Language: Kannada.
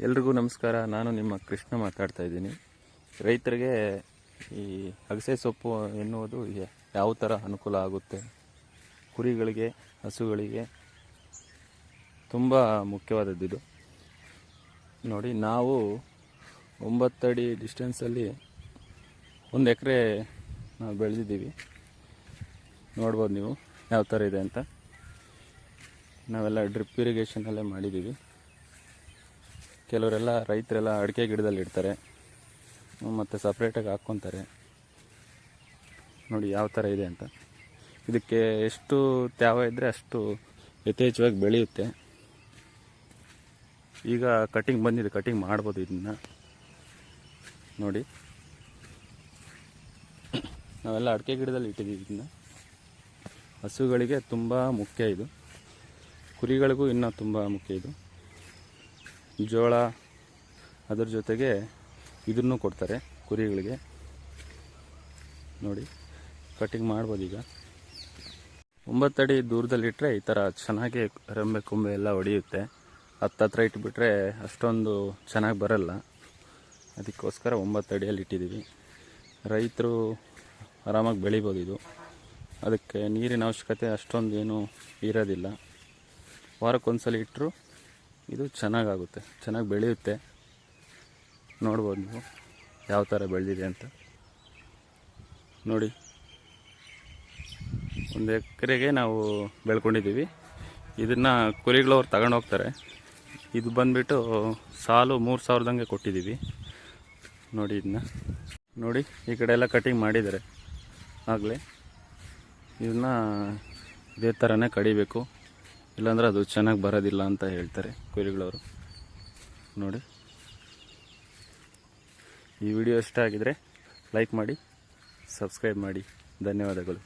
ಎಲ್ರಿಗೂ ನಮಸ್ಕಾರ. ನಾನು ನಿಮ್ಮ ಕೃಷ್ಣ ಮಾತಾಡ್ತಾ ಇದ್ದೀನಿ. ರೈತರಿಗೆ ಈ ಅಗಸೆ ಸೊಪ್ಪು ಎನ್ನುವುದು ಯಾವ ಥರ ಅನುಕೂಲ ಆಗುತ್ತೆ, ಕುರಿಗಳಿಗೆ, ಹಸುಗಳಿಗೆ ತುಂಬ ಮುಖ್ಯವಾದದ್ದಿದು. ನೋಡಿ, ನಾವು 9 ಅಡಿ ಡಿಸ್ಟೆನ್ಸಲ್ಲಿ 1 ಎಕರೆ ನಾವು ಬೆಳೆದಿದ್ದೀವಿ. ನೋಡ್ಬೋದು ನೀವು ಯಾವ ಥರ ಇದೆ ಅಂತ. ನಾವೆಲ್ಲ ಡ್ರಿಪ್ ಇರಿಗೇಷನಲ್ಲೇ ಮಾಡಿದ್ದೀವಿ. ಕೆಲವರೆಲ್ಲ ರೈತರೆಲ್ಲ ಅಡಿಕೆ ಗಿಡದಲ್ಲಿ ಇಡ್ತಾರೆ ಮತ್ತು ಸಪ್ರೇಟಾಗಿ ಹಾಕ್ಕೊತಾರೆ. ನೋಡಿ ಯಾವ ಥರ ಇದೆ ಅಂತ. ಇದಕ್ಕೆ ಎಷ್ಟು ತ್ಯಾವ ಇದ್ದರೆ ಅಷ್ಟು ಯಥೇಚ್ಛವಾಗಿ ಬೆಳೆಯುತ್ತೆ. ಈಗ ಕಟಿಂಗ್ ಬಂದಿದೆ, ಕಟಿಂಗ್ ಮಾಡ್ಬೋದು ಇದನ್ನು. ನೋಡಿ, ನಾವೆಲ್ಲ ಅಡಿಕೆ ಗಿಡದಲ್ಲಿ ಇಟ್ಟಿದ್ದೀವಿ ಇದನ್ನು. ಹಸುಗಳಿಗೆ ತುಂಬ ಮುಖ್ಯ ಇದು, ಕುರಿಗಳಿಗೂ ಇನ್ನೂ ತುಂಬ ಮುಖ್ಯ ಇದು. ಜೋಳ ಅದರ ಜೊತೆಗೆ ಇದನ್ನು ಕೊಡ್ತಾರೆ ಕುರಿಗಳಿಗೆ. ನೋಡಿ, ಕಟಿಂಗ್ ಮಾಡ್ಬೋದು. ಈಗ 9 ಅಡಿ ದೂರದಲ್ಲಿಟ್ಟರೆ ಈ ಥರ ಚೆನ್ನಾಗಿ ರೆಂಬೆ ಕೊಂಬೆ ಎಲ್ಲ ಹೊಡೆಯುತ್ತೆ. ಹತ್ತಿರ ಇಟ್ಬಿಟ್ರೆ ಅಷ್ಟೊಂದು ಚೆನ್ನಾಗಿ ಬರಲ್ಲ. ಅದಕ್ಕೋಸ್ಕರ 9 ಅಡಿಯಲ್ಲಿ ಇಟ್ಟಿದ್ದೀವಿ. ರೈತರು ಆರಾಮಾಗಿ ಬೆಳಿಬೋದು ಇದು. ಅದಕ್ಕೆ ನೀರಿನ ಅವಶ್ಯಕತೆ ಅಷ್ಟೊಂದು ಏನೂ ಇರೋದಿಲ್ಲ. ವಾರಕ್ಕೊಂದ್ಸಲ ಇಟ್ಟರು ಇದು ಚೆನ್ನಾಗಾಗುತ್ತೆ, ಚೆನ್ನಾಗಿ ಬೆಳೆಯುತ್ತೆ. ನೋಡ್ಬೋದು ನೀವು ಯಾವ ಥರ ಬೆಳೆದಿದೆ ಅಂತ. ನೋಡಿ, 1 ಎಕರೆಗೆ ನಾವು ಬೆಳ್ಕೊಂಡಿದ್ದೀವಿ. ಇದನ್ನು ಕುರಿಗಳವ್ರು ತಗೊಂಡು ಹೋಗ್ತಾರೆ. ಇದು ಬಂದುಬಿಟ್ಟು ಸಾಲು 3,000ದಂಗೆ ಕೊಟ್ಟಿದ್ದೀವಿ. ನೋಡಿ, ಇದನ್ನ ನೋಡಿ, ಈ ಕಡೆ ಎಲ್ಲ ಕಟಿಂಗ್ ಮಾಡಿದ್ದಾರೆ ಆಗಲೇ. ಇದನ್ನು ಇದೇ ಥರನೇ ಕಡಿಬೇಕು, ಇಲ್ಲಾಂದರೆ ಅದು ಚೆನ್ನಾಗಿ ಬರೋದಿಲ್ಲ ಅಂತ ಹೇಳ್ತಾರೆ ಕುರಿಗಳವರು. ನೋಡಿ, ಈ ವಿಡಿಯೋ ಇಷ್ಟ ಆಗಿದರೆ ಲೈಕ್ ಮಾಡಿ, ಸಬ್ಸ್ಕ್ರೈಬ್ ಮಾಡಿ. ಧನ್ಯವಾದಗಳು.